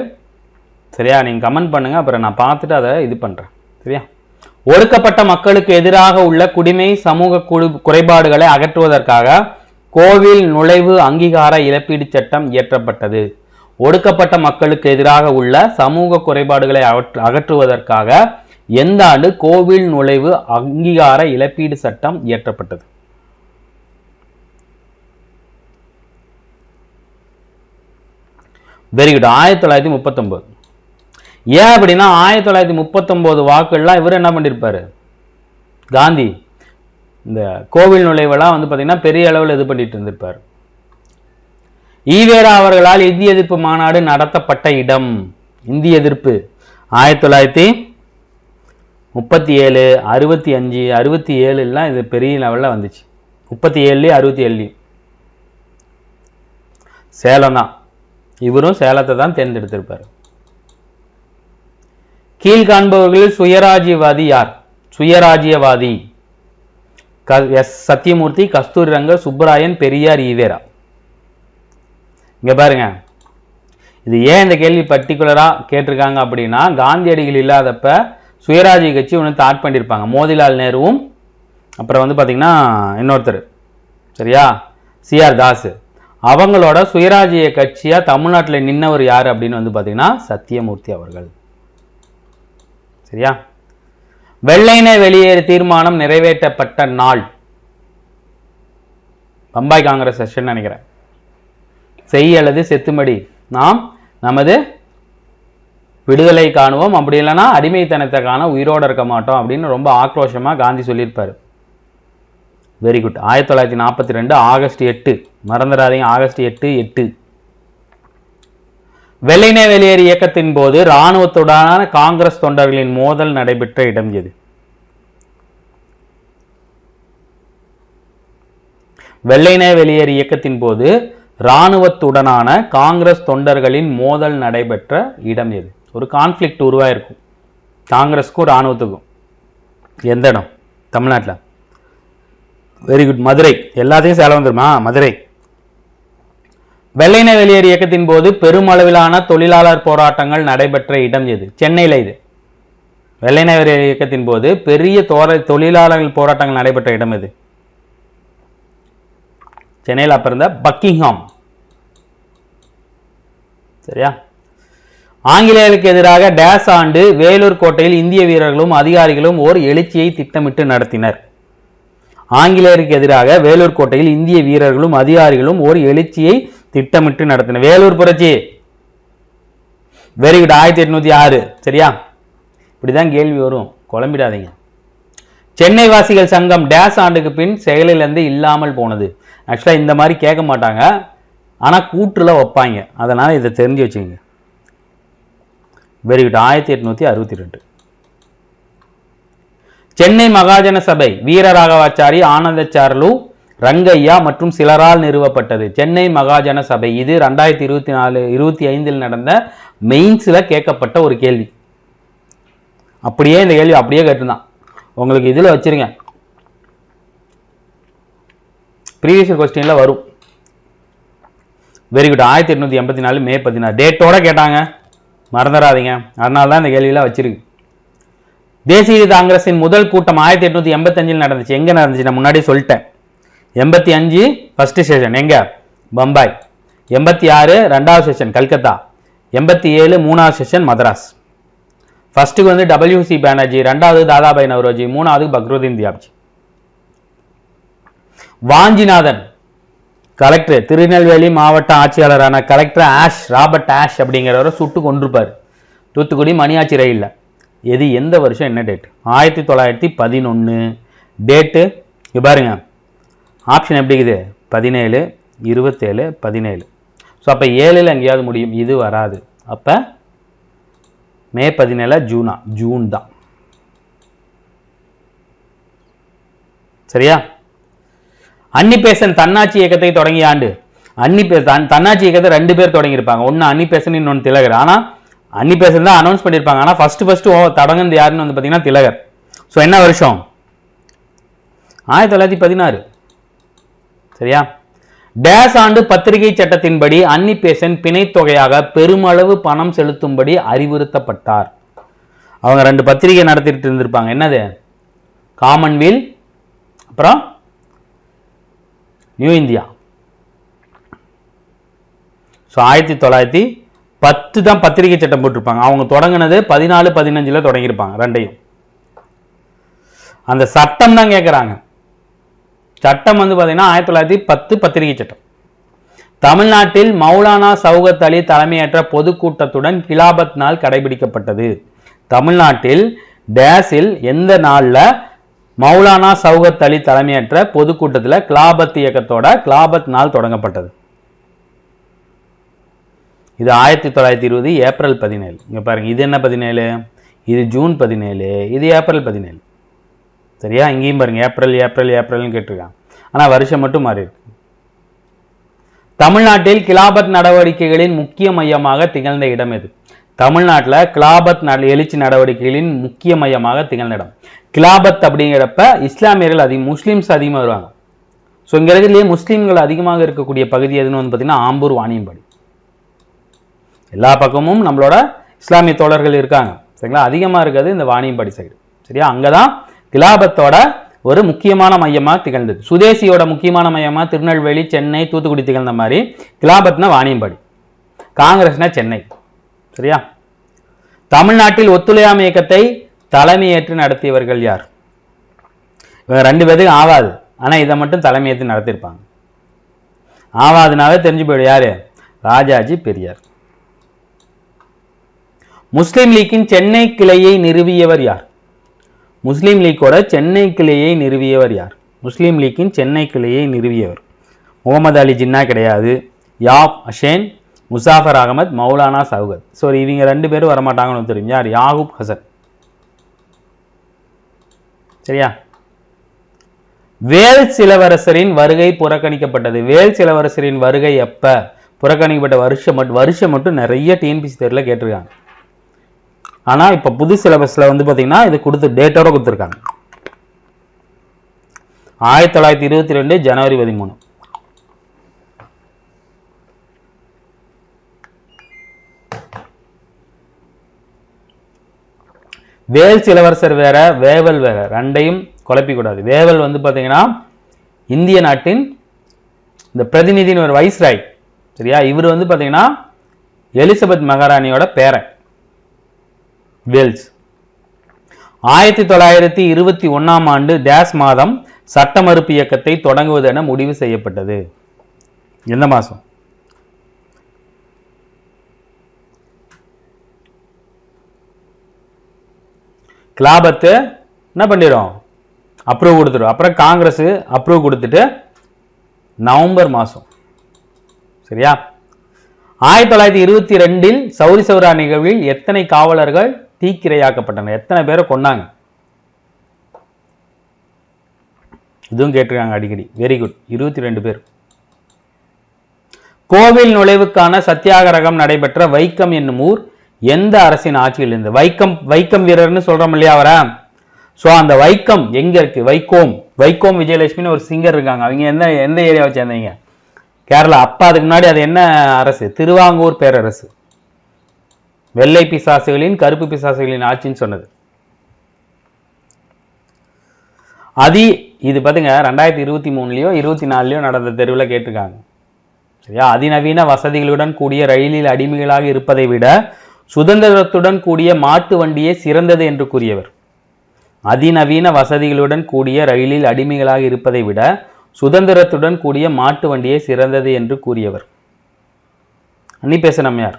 சரியா? நீங்க கமெண்ட் பண்ணுங்க, அப்புறம் நான் பார்த்துட்டு அதை இது பண்றேன். சரியா? ஒடுக்கப்பட்ட மக்களுக்கு எதிராக உள்ள குடிமை சமூக குறைபாடுகளை அகற்றுவதற்காக கோவில் நுழைவு அங்கீகார இழப்பீடு சட்டம் இயற்றப்பட்டது. ஒடுக்கப்பட்ட மக்களுக்கு எதிராக உள்ள சமூக குறைபாடுகளை அகற்றுவதற்காக எந்த ஆண்டு கோவில் நுழைவு அங்கீகார இழப்பீடு சட்டம் இயற்றப்பட்டது? Very good, 1939. ஏன் அப்படின்னா 1939 வாக்குகள்லாம் இவர் என்ன பண்ணிருப்பாரு, காந்தி இந்த கோவில் நுழைவெல்லாம் வந்து பாத்தீங்கன்னா பெரிய அளவில் இது பண்ணிட்டு இருந்திருப்பார். ஈவேரா அவர்களால் இந்திய எதிர்ப்பு மாநாடு நடத்தப்பட்ட இடம். இந்திய எதிர்ப்பு 1937, 65, 67 இது பெரிய லெவல்ல வந்துச்சு. 37, 67 சேலம் தான். இவரும் சேலத்தை தான் தேர்ந்தெடுத்திருப்பார். கீழ்காண்பவர்களில் சுயராஜ்யவாதி யார்? சுயராஜ்யவாதி எஸ் சத்தியமூர்த்தி, கஸ்தூரி ரங்க, சுப்பராயன், பெரியார், ஈவேரா. இங்க பாருங்க, இது ஏன் இந்த கேள்வி பர்டிகுலரா கேட்டிருக்காங்க அப்படின்னா, காந்தியடிகள் இல்லாதப்ப சுயராஜ்ய கட்சி ஒன்று ஸ்டார்ட் பண்ணியிருப்பாங்க. மோதிலால் நேருவும் அப்புறம் வந்து பாத்தீங்கன்னா இன்னொருத்தர், சரியா, சிஆர் தாஸ். அவங்களோட சுயராஜ்ய கட்சியா தமிழ்நாட்டில் நின்னவர் யாரு அப்படின்னு வந்து பாத்தீங்கன்னா சத்தியமூர்த்தி அவர்கள். சரியா? வெள்ளையனே வெளியேறு தீர்மானம் நிறைவேற்றப்பட்ட நாள் பம்பாய் காங்கிரஸ் செஷன் நினைக்கிறேன். செய் அல்லது செத்துமடி, நாம் நமது விடுதலை காணுவோம், அப்படி இல்லைன்னா அடிமைத்தனத்தை காண உயிரோடு இருக்க மாட்டோம் அப்படின்னு ரொம்ப ஆக்ரோஷமா காந்தி சொல்லியிருப்பாரு. Very good. 1942 ஆகஸ்ட் 8, மறந்துடாதீங்க, ஆகஸ்ட் 8. வெள்ளையனே வெளியேறு இயக்கத்தின் போது இராணுவத்துடனான காங்கிரஸ் தொண்டர்களின் மோதல் நடைபெற்ற இடம் எது? வெள்ளையனே வெளியேறு இயக்கத்தின் போது இராணுவத்துடனான காங்கிரஸ் தொண்டர்களின் மோதல் நடைபெற்ற இடம் எது? ஒரு கான்ஃபிளிக்ட் உருவாயிருக்கும் காங்கிரஸுக்கும் இராணுவத்துக்கும். எந்த இடம்? தமிழ்நாட்டில். Very good, Madurai. எல்லாத்தையும் சேலம் வந்துருமா? மதுரை. வெள்ளையனே வெளியேறு இயக்கத்தின் போது பெருமளவிலான தொழிலாளர் போராட்டங்கள் நடைபெற்ற இடம் எது? சென்னையில. இது வெள்ளை நகர இயக்கத்தின் போது பெரிய தொழிலாளர்கள் போராட்டங்கள் நடைபெற்ற இடம் எது? சென்னையில் அப்ப இருந்த பக்கிங்ஹாம். சரியா? ஆங்கிலேயர்களுக்கு எதிராக டேஸ் ஆண்டு வேலூர் கோட்டையில் இந்திய வீரர்களும் அதிகாரிகளும் ஓர் எழுச்சியை திட்டமிட்டு நடத்தினர். ஆங்கிலேயருக்கு எதிராக வேலூர் கோட்டையில் இந்திய வீரர்களும் அதிகாரிகளும் ஓர் எழுச்சியை திட்டமிட்டு நடத்தினர். வேலூர் புரட்சி. Very good. 1806. சரியா? இப்படிதான் கேள்வி வரும், குழம்பிடாதீங்க. சென்னை வாசிகள் சங்கம் டேஸ் ஆண்டுக்கு பின் செயலிலிருந்து இல்லாமல் போனது. ஆக்சுவலா இந்த மாதிரி கேட்க மாட்டாங்க, ஆனா கூற்றுல வைப்பாங்க, அதனால இதை தெரிஞ்சு வச்சுங்க. Very good. 1862. சென்னை மகாஜன சபை வீரராகவாச்சாரி, ஆனந்தச்சார்லு, ரங்கையா மற்றும் சிலரால் நிறுவப்பட்டது. சென்னை மகாஜன சபை இது 2024-25 நடந்த மெயின்ஸ்ல கேட்கப்பட்ட ஒரு கேள்வி. அப்படியே இந்த கேள்வி அப்படியே கேட்டுதான் உங்களுக்கு இதுல வச்சிருங்க, ப்ரீவியஸ் கொஸ்டின்ல வரும். Very good. 1884 மே 16 டேட்டோட கேட்டாங்க, மறந்துடாதீங்க. அதனால தான் இந்த கேள்வியெல்லாம் வச்சிருக்கு. தேசிய காங்கிரசின் முதல் கூட்டம் 1885 நடந்துச்சு. எங்க நடந்துச்சு? நான் முன்னாடி சொல்லிட்டேன். 85 ஃபர்ஸ்ட் செஷன் எங்க? பம்பாய். 86 ரெண்டாவது செஷன் கல்கத்தா. 87 மூணாவது செஷன் மதராஸ். ஃபர்ஸ்ட்டுக்கு வந்து WC பானர்ஜி, ரெண்டாவது தாதாபாய் நவ்ரோஜி, மூணாவது பக்ருதீன் தியாப்ஜி. வாஞ்சிநாதன் கலெக்டர், திருநெல்வேலி மாவட்ட ஆட்சியாளரான கலெக்டர் ராபர்ட் ஆஷ் அப்படிங்கிறவரை சுட்டு கொண்டிருப்பார் தூத்துக்குடி மணியாச்சி ரயில்ல. எது, எந்த வருஷம், என்ன டேட்? 1911. டேட்டு பாருங்க, ஆப்ஷன் எப்படி இருக்குது? 17, 27, 17. ஸோ அப்போ 7ல் எங்கேயாவது முடியும், இது வராது. அப்போ மே 17 ஜூன் தான். சரியா? அன்னிபேசன் தன்னாட்சி இயக்கத்தை தொடங்கிய ஆண்டு. தன்னாட்சி இயக்கத்தை 2 பேர் தொடங்கியிருப்பாங்க, ஒன்று அன்னிபேசன், இன்னொன்று திலகர். ஆனால் அன்னிபேசன் தான் அனௌன்ஸ் பண்ணியிருப்பாங்க. ஆனால் ஃபர்ஸ்ட் தொடங்குனது யாருன்னு வந்து பார்த்தீங்கன்னா திலகர். ஸோ என்ன வருஷம்? 1916. சரியா? டேஸ் ஆண்டு பத்திரிகை சட்டத்தின்படி அன்னிபேசன் பிணைத்தொகையாக பெருமளவு பணம் செலுத்தும்படி அறிவுறுத்தப்பட்டார். அவங்க 2 பத்திரிகை நடத்திட்டு இருந்திருப்பாங்க. என்னது? காமன்வெல், அப்புறம் நியூ இந்தியா. ஸோ 1910 தான் பத்திரிகை சட்டம் போட்டிருப்பாங்க. அவங்க தொடங்கினது 14-15 தொடங்கியிருப்பாங்க ரெண்டையும். அந்த சட்டம் தான் கேட்குறாங்க. சட்டம் வந்து பார்த்தீங்கன்னா 1910 பத்திரிகை சட்டம். தமிழ்நாட்டில் மௌலானா சௌகத் அலி தலைமையேற்ற பொதுக்கூட்டத்துடன் கிலாபத் நாள் கடைபிடிக்கப்பட்டது. தமிழ்நாட்டில் டேஸில் எந்த நாள்ல மௌலானா சௌகத் அலி தலைமையேற்ற பொதுக்கூட்டத்தில் கிலாபத் இயக்கத்தோட கிலாபத் நாள் தொடங்கப்பட்டது. இது 1920 ஏப்ரல் 17. இங்க பாருங்க, இது என்ன 17? இது ஜூன் 17, இது ஏப்ரல் 17. சரியா? இங்கேயும் பாருங்க, ஏப்ரல்னு கேட்டிருக்காங்க, ஆனா வருஷம் மட்டும் மாறி இருக்கு. தமிழ்நாட்டில் கிலாபத் நடவடிக்கைகளின் முக்கிய மையமாக திகழ்ந்த இடம் எது? தமிழ்நாட்டில் கிலாபத் எழுச்சி நடவடிக்கைகளின் முக்கிய மையமாக திகழ்ந்த இடம். கிலாபத் அப்படிங்கிறப்ப இஸ்லாமியர்கள் முஸ்லிம்ஸ் அதிகமாக வருவாங்க. ஸோ இங்க இருக்கிறதுலேயே முஸ்லீம்கள் அதிகமாக இருக்கக்கூடிய பகுதி எதுன்னு வந்து பார்த்தீங்கன்னா ஆம்பூர், வாணியம்பாடி. எல்லா பக்கமும் நம்மளோட இஸ்லாமிய தோழர்கள் இருக்காங்க. சரிங்களா? அதிகமாக இருக்கிறது இந்த வாணியம்பாடி சைடு. சரியா? அங்கதான் கிலாபத்தோட ஒரு முக்கியமான மையமாக திகழ்ந்தது. சுதேசியோட முக்கியமான மையமாக திருநெல்வேலி, சென்னை, தூத்துக்குடி திகழ்ந்த மாதிரி கிலாபத்னா வாணியம்பாடி, காங்கிரஸ்னா சென்னை. சரியா? தமிழ்நாட்டில் ஒத்துழையாமை இயக்கத்தை தலைமையேற்று நடத்தியவர்கள் யார்? இவங்க 2 பேருக்கு ஆவாது, ஆனா இதை மட்டும் தலைமையேற்று நடத்திருப்பாங்க. ஆவாதுனாவே தெரிஞ்சு போயிடும், யாரு? ராஜாஜி பெரியார். முஸ்லிம் லீக்கின் சென்னை கிளையை நிறுவியவர் யார்? முஸ்லிம் லீக்கோட சென்னை கிளையை நிறுவியவர் யார்? முஸ்லிம் லீக்கின் சென்னை கிளையை நிறுவியவர் முகமது அலி ஜின்னா கிடையாது, யாப் ஹசேன், முசாஃபர் அகமது, மௌலானா சௌகத். ஸோ இவங்க 2 பேரும் வரமாட்டாங்கன்னு தெரியும். யார்? யாகூப் ஹசன். சரியா? வேல்ஸ் இளவரசரின் வருகை புறக்கணிக்கப்பட்டது. வேல்ஸ் இளவரசரின் வருகை எப்ப புறக்கணிக்கப்பட்ட வருஷம் மட்டும் நிறைய டிஎன்பிசி தேர்வுல கேட்டிருக்காங்க. ஆனா இப்ப புது சிலபஸ்ல வந்து பாத்தீங்கன்னா இது கொடுத்து டேட்டோட கொடுத்துருக்காங்க. 1922 ஜனவரி 13. வேல்ஸ் இளவரசர் வேற, வேவல் வேற, ரெண்டையும் குழப்பிக்கூடாது. வேவல் வந்து பாத்தீங்கன்னா இந்திய நாட்டின் இந்த பிரதிநிதியின் ஒரு வைஸ்ராய், சரியா? இவர் வந்து பாத்தீங்கன்னா எலிசபெத் மகாராணியோட பேரன் வேல்ஸ். 1921ஆம் ஆண்டு டேஸ் மாதம் சட்ட மறுப்பு இயக்கத்தை தொடங்குவது என முடிவு செய்யப்பட்டது. எந்த மாசம்? கிளாபத்து என்ன பண்ணிடும், அப்ரூவ் கொடுத்துடும். அப்புறம் காங்கிரஸ் அப்ரூவ் கொடுத்துட்டு நவம்பர் மாசம், சரியா? 1922இல் சௌரி சௌரா நிகழ்வில் எத்தனை காவலர்கள் தீக்கிரையாக்கப்பட்டனர்? எத்தனை பேரை கொன்னாங்க? இதுவும் கேட்டிருக்காங்க அடிக்கடி. வெரி குட், 22 பேர். கோவில் நுழைவுக்கான சத்தியாகிரகம் நடைபெற்ற வைக்கம் என்னும் ஊர் எந்த அரசின் ஆட்சியில் இருந்து? வைக்கம் வீரர்னு சொல்றோம் இல்லையா அவர? சோ அந்த வைக்கம் எங்க இருக்கு? வைக்கோம் விஜயலட்சுமின்னு ஒரு சிங்கர் இருக்காங்க. அவங்க எந்த ஏரியாவை சேர்ந்தீங்க? கேரளா. அப்ப அதுக்கு முன்னாடி அது என்ன அரசு? திருவாங்கூர் பேரரசு. வெள்ளை பிசாசுகளின் கருப்பு பிசாசுகளின் ஆட்சின்னு சொன்னது. இது பாத்துங்க 2023லயோ 24லயோ நடந்த தெருவில் கேட்டிருக்காங்க, சரியா? அதிநவீன வசதிகளுடன் கூடிய ரயிலில் அடிமைகளாக இருப்பதை விட சுதந்திரத்துடன் கூடிய மாட்டு வண்டியே சிறந்தது என்று கூறியவர். அதிநவீன வசதிகளுடன் கூடிய ரயிலில் அடிமைகளாக இருப்பதை விட சுதந்திரத்துடன் கூடிய மாட்டு வண்டியே சிறந்தது என்று கூறியவர் அன்னிபெசன்ட் அம்மையார்.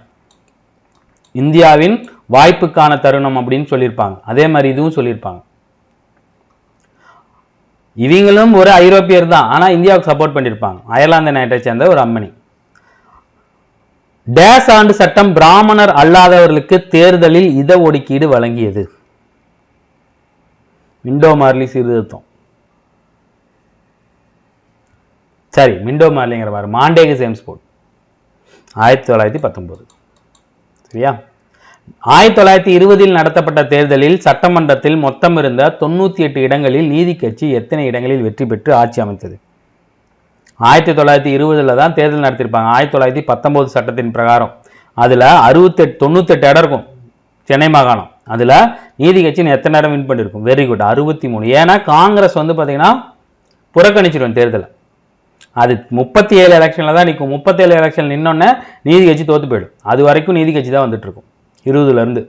இந்தியாவின் வாய்ப்புக்கான தருணம் அப்படின்னு சொல்லியிருப்பாங்க. அதே மாதிரி இதுவும் சொல்லியிருப்பாங்க. இவங்களும் ஒரு ஐரோப்பியர் தான், ஆனா இந்தியாவுக்கு சப்போர்ட் பண்ணியிருப்பாங்க. அயர்லாந்து நாட்டை சேர்ந்த ஒரு அம்மணி. டேஸ் ஆண்டு சட்டம் பிராமணர் அல்லாதவர்களுக்கு தேர்தலில் இட ஒதுக்கீடு வழங்கியது? மிண்டோ மார்லி சீர்திருத்தம். சரி, மிண்டோ மார்லிங்கிற மாதிரி மாண்டேகு சேம்ஸ்போர்ட் 1919, சரியா? 1920இல் நடத்தப்பட்ட தேர்தலில் சட்டமன்றத்தில் மொத்தம் இருந்த 98 இடங்களில் நீதி கட்சி எத்தனை இடங்களில் வெற்றி பெற்று ஆட்சி அமைத்தது? 1920ல தான் தேர்தல் நடத்திருப்பாங்க. 1919 சட்டத்தின் பிரகாரம் அதுல 98 இடம் இருக்கும் சென்னை மாகாணம். அதுல நீதி கட்சி எத்தனை இடம் வின் பண்ணிருக்கும்? Very good, 63. ஏன்னா காங்கிரஸ் வந்து பாத்தீங்கன்னா புறக்கணிச்சிடும் தேர்தலை. அது 37 எலெக்ஷன்ல தான் நிற்கும். 37 எலெக்ஷன் நின்னோடனே நீதி கட்சி தோத்து போயிடும். அது வரைக்கும் நீதி கட்சி தான் வந்துட்டு இருக்கும் 20ல இருந்து.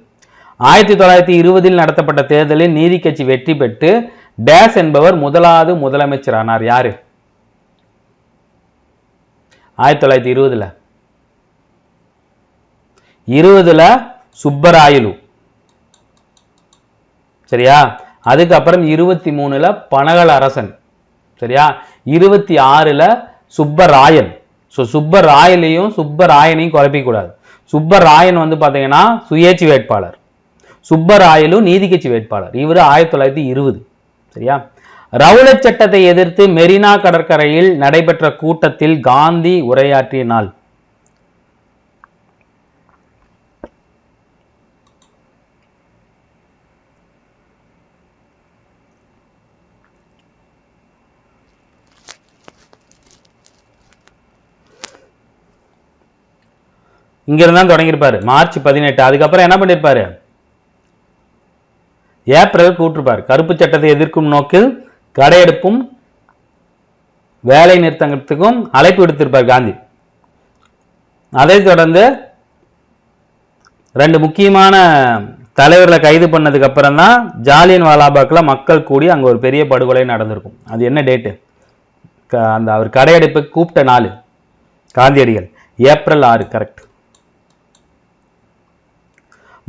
1920இல் நடத்தப்பட்ட தேர்தலில் நீதி கட்சி வெற்றி பெற்று டேஸ் என்பவர் முதலாவது முதலமைச்சர் ஆனார். யாரு? 1920ல சுப்பராயலு, சரியா? அதுக்கப்புறம் 23ல பனகல் அரசன், சரியா? 26ல சுப்பராயன். சுப்பராயலையும் சுப்பராயனையும் குழப்பிக்கூடாது. சுப்பராயன் வந்து பாத்தீங்கன்னா சுயேட்சி வேட்பாளர், சுப்பராயலு நீதி கட்சி வேட்பாளர். இவரு 1920, சரியா? ரவுலட் சட்டத்தை எதிர்த்து மெரினா கடற்கரையில் நடைபெற்ற கூட்டத்தில் காந்தி உரையாற்றிய நாள்? இங்க இருந்தா தொடங்கியிருப்பாரு மார்ச் 18. அதுக்கப்புறம் என்ன பண்ணிருப்பாரு? ஏப்ரல் கூட்டிருப்பாரு. கருப்பு சட்டத்தை எதிர்க்கும் நோக்கில் கடையெடுப்பும் வேலை நிறுத்தத்துக்கும் அழைப்பு விடுத்திருப்பார் காந்தி. அதை தொடர்ந்து 2 முக்கியமான தலைவர்களை கைது பண்ணதுக்கு அப்புறம் தான் ஜாலியன் வாலாபாக்ல மக்கள் கூடி அங்க ஒரு பெரிய படுகொலை நடந்திருக்கும். அது என்ன டேட்டு? அந்த அவர் கடையெடுப்புக்கு கூப்பிட்ட நாள் காந்தியடிகள் ஏப்ரல் 6, கரெக்ட்.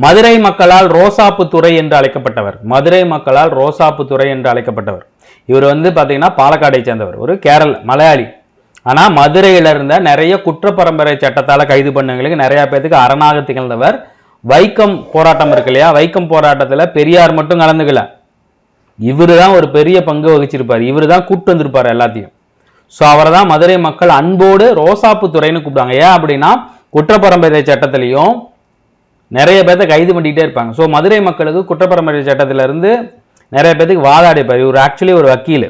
மதுரை மக்களால் ரோசாப்பு துறை என்று அழைக்கப்பட்டவர்? மதுரை மக்களால் ரோசாப்பு துறை என்று அழைக்கப்பட்டவர் இவர் வந்து பாத்தீங்கன்னா பாலக்காடை சேர்ந்தவர், ஒரு மலையாளி. ஆனா மதுரையில இருந்த நிறைய குற்ற பரம்பரை சட்டத்தால கைது பண்ணவங்களுக்கு நிறைய பேருக்கு அரணாக திகழ்ந்தவர். வைக்கம் போராட்டம் இருக்கு இல்லையா? வைக்கம் போராட்டத்துல பெரியார் மட்டும் கலந்துக்கல, இவரு தான் ஒரு பெரிய பங்கு வகிச்சிருப்பார். இவரு தான் கூப்பிட்டு வந்திருப்பாரு எல்லாத்தையும். சோ அவரை தான் மதுரை மக்கள் அன்போடு ரோசாப்பு துறைன்னு கூப்பிடுவாங்க. ஏன் அப்படின்னா குற்ற பரம்பரை சட்டத்திலையும் நிறைய பேர்த்த கைது பண்ணிட்டே இருப்பாங்க. ஸோ மதுரை மக்களுக்கு குற்றப்பரம்பரை சட்டத்தில இருந்து நிறைய பேருக்கு வாதாடிப்பார். இவர் ஆக்சுவலி ஒரு வக்கீல்.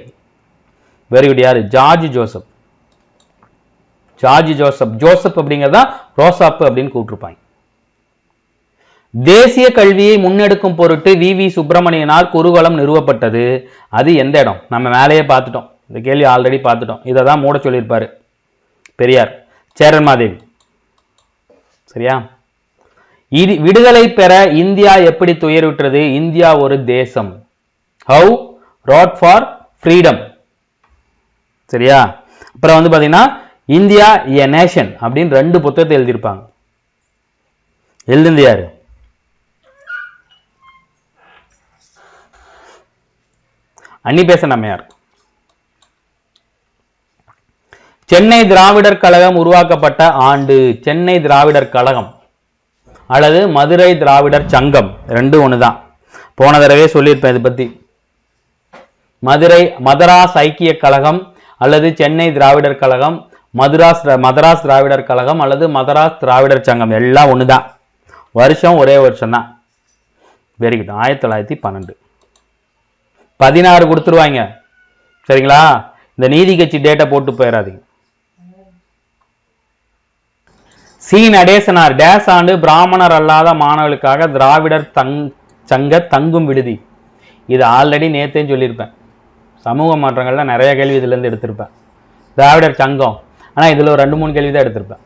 Very good. யாரு? ஜார்ஜ் ஜோசப். ஜோசப் அப்படிங்கிறதா ரோசாப்பு அப்படின்னு கூப்பிட்டுருப்பாங்க. தேசிய கல்வியை முன்னெடுக்கும் பொருட்டு வி சுப்பிரமணியனார் குருகுலம் நிறுவப்பட்டது. அது எந்த இடம்? நம்ம மேலேயே பார்த்துட்டோம், இந்த கேள்வி ஆல்ரெடி பார்த்துட்டோம். இதை தான் மூட சொல்லியிருப்பாரு பெரியார். சேரன்மாதேவி. சரியா? விடுதலை பெற இந்தியா எப்படி துயருற்றது? இந்தியா ஒரு தேசம். How wrought for freedom. சரியா? அப்புறம் வந்து பாத்தீங்கன்னா இந்தியா எ நேஷன் அப்படின்னு 2 புத்தகத்தை எழுதியிருப்பாங்க. எழுதுந்து யாரு? அன்னிபெசன்ட் அம்மையார். சென்னை திராவிடர் கழகம் உருவாக்கப்பட்ட ஆண்டு? சென்னை திராவிடர் கழகம் அல்லது மதுரை திராவிடர் சங்கம், 2 ஒண்ணுதான். போன தடவை சொல்லியிருப்பேன் இதை பத்தி. மதராஸ் ஐக்கிய கழகம் அல்லது சென்னை திராவிடர் கழகம், மதராஸ் திராவிடர் கழகம் அல்லது மதராஸ் திராவிடர் சங்கம், எல்லாம் ஒண்ணுதான். வருஷம் ஒரே வருஷம் தான். Very good. 1912. 16 கொடுத்துருவாங்க. சரிங்களா? இந்த நீதி கட்சி டேட்டா போட்டு போயிடாதீங்க. சி நடேசனார் டேஸ் ஆண்டு பிராமணர் அல்லாத மாணவர்களுக்காக திராவிடர் சங்க தங்கும் விடுதி. இது ஆல்ரெடி நேத்தேன்னு சொல்லியிருப்பேன். சமூக மாற்றங்கள்ல நிறைய கேள்வி இதுல இருந்து எடுத்திருப்பேன். திராவிடர் சங்கம், ஆனா இதுல ஒரு 2-3 கேள்வி தான் எடுத்திருப்பேன்.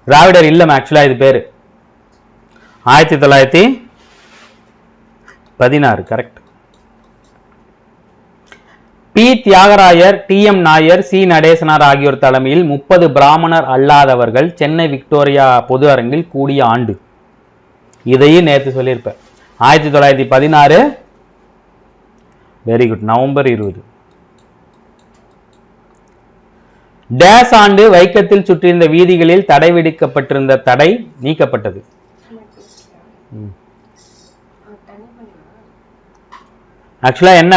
திராவிடர் இல்லம் ஆக்சுவலா இது பேரு. 1916. Correct. P Thyagarayar, T M. Nair, C Natesanar ஆகியோர் தலைமையில் 30 பிராமணர் அல்லாதவர்கள் சென்னை விக்டோரியா பொது அரங்கில் கூடிய ஆண்டு? இதையும் நேற்று சொல்லியிருப்பேன். 1916. Very good. நவம்பர் 20. டேஸ் ஆண்டு வைக்கத்தில் சுற்றியிருந்த வீதிகளில் தடை விதிக்கப்பட்டிருந்த தடை நீக்கப்பட்டது? ஆக்சுவலா என்ன,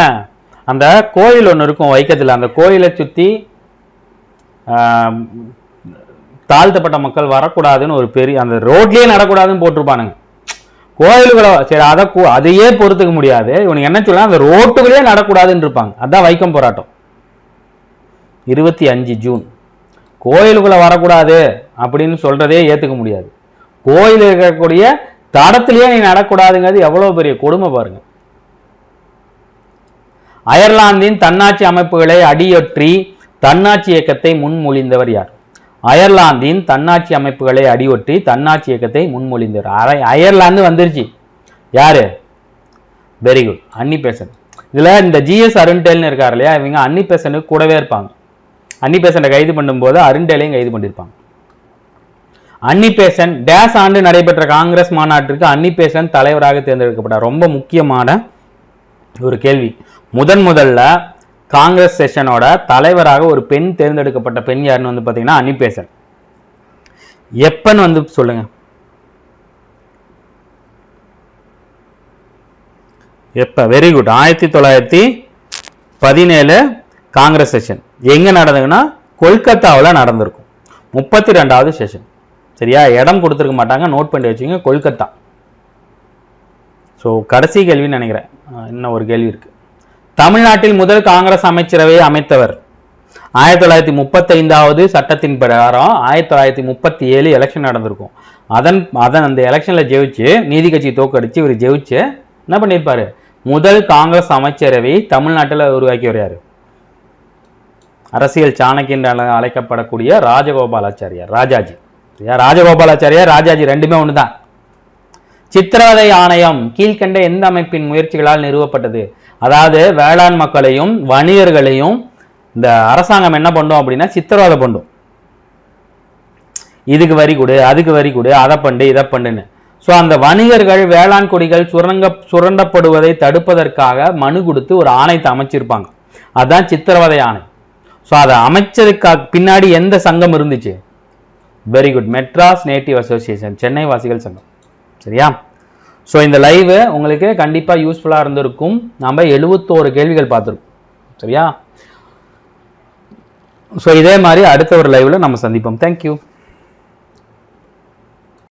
அந்த கோயில் ஒன்று இருக்கும் வைக்கத்தில், அந்த கோயிலை சுற்றி தாழ்த்தப்பட்ட மக்கள் வரக்கூடாதுன்னு ஒரு பெரிய, அந்த ரோட்லயே நடக்கூடாதுன்னு போட்டிருப்பானுங்க. கோயிலுக்குள்ள சரி அதையே பொறுத்துக்க முடியாது, இவனுக்கு என்ன சொல்லலாம், அந்த ரோட்டுக்குள்ளேயே நடக்கூடாதுன்னு இருப்பாங்க. அதான் வைக்கம் போராட்டம். 25 ஜூன். கோயிலுக்குள்ள வரக்கூடாது அப்படின்னு சொல்றதே ஏத்துக்க முடியாது. கோயில் இருக்கக்கூடிய தடத்திலேயே நீ நடக்கூடாதுங்கிறது எவ்வளவு பெரிய கொடுமை பாருங்க. அயர்லாந்தின் தன்னாட்சி அமைப்புகளை அடியொற்றி தன்னாட்சி இயக்கத்தை முன்மொழிந்தவர் யார்? அயர்லாந்தின் தன்னாட்சி அமைப்புகளை அடியொற்றி தன்னாட்சி இயக்கத்தை முன்மொழிந்தவர். அயர்லாந்து வந்துருச்சு. யாரு? Very good. அன்னிபெசன்ட். இதுல இந்த ஜிஎஸ் அருண்டேல்னு இருக்காரு இல்லையா, இவங்க அன்னிபெசன்ட் கூடவே இருப்பாங்க. அன்னிபெசன்ட் கைது பண்ணும்போது அருண்டேலையும் கைது பண்ணிருப்பாங்க. அன்னிபெசன்ட் டேஸ் ஆண்டு நடைபெற்ற காங்கிரஸ் மாநாட்டிற்கு அன்னிபெசன்ட் தலைவராக தேர்ந்தெடுக்கப்பட்டார். ரொம்ப முக்கியமான ஒரு கேள்வி. முதல்ல காங்கிரஸ் செஷனோட தலைவராக ஒரு பெண் தேர்ந்தெடுக்கப்பட்ட பெண் யாருன்னு வந்து பாத்தீங்கன்னா அன்னிபெசன்ட். எப்பன்னு வந்து சொல்லுங்க. எப்ப? Very good. 1917 காங்கிரஸ் செஷன் எங்க நடந்ததுன்னா கொல்கத்தாவில் நடந்திருக்கும். 32வது செஷன். சரியா? இடம் கொடுத்துருக்க மாட்டாங்க, நோட் பண்ணி வச்சுங்க. கொல்கத்தா. ஸோ கடைசி கேள்வின்னு நினைக்கிறேன். இன்னும் ஒரு கேள்வி இருக்கு. தமிழ்நாட்டில் முதல் காங்கிரஸ் அமைச்சரவையை அமைத்தவர்? 1935வது சட்டத்தின் பிரகாரம் 1937 எலெக்ஷன் நடந்திருக்கும். அந்த எலெக்ஷன்ல ஜெயிச்சு நீதி கட்சி தோக்கடிச்சு இவர் ஜெயிச்சு என்ன பண்ணியிருப்பாரு? முதல் காங்கிரஸ் அமைச்சரவை தமிழ்நாட்டில் உருவாக்கியவர் யாரு? அரசியல் சாணக்கியன் அழைக்கப்படக்கூடிய ராஜகோபாலாச்சாரியார், ராஜாஜி. ராஜகோபாலாச்சாரியார், ராஜாஜி ரெண்டுமே ஒண்ணுதான். சித்திரவதை ஆணையம் கீழ்கண்ட எந்த அமைப்பின் முயற்சிகளால் நிறுவப்பட்டது? அதாவது வேளாண் மக்களையும் வணிகர்களையும் இந்த அரசாங்கம் என்ன பண்ணும் அப்படின்னா சித்திரவதை பண்ணும். இதுக்கு வரி கொடு, அதுக்கு வரி கொடு, அதை பண்ணு, இதை பண்ணுன்னு. ஸோ அந்த வணிகர்கள் வேளாண் கொடிகள் சுரண்டப்படுவதை தடுப்பதற்காக மனு கொடுத்து ஒரு ஆணையத்தை அமைச்சிருப்பாங்க. அதுதான் சித்திரவதை ஆணை. ஸோ அதை அமைச்சதுக்கு பின்னாடி எந்த சங்கம் இருந்துச்சு? Very good. Madras native association, Chennai வாசிகள் சங்கம். சரியா? ஸோ இந்த லைவ் உங்களுக்கு கண்டிப்பாக யூஸ்ஃபுல்லாக இருந்திருக்கும். நம்ம 71 கேள்விகள் பார்த்துருக்கோம். சரியா? ஸோ இதே மாதிரி அடுத்த ஒரு லைவ்ல நம்ம சந்திப்போம். தேங்க்யூ.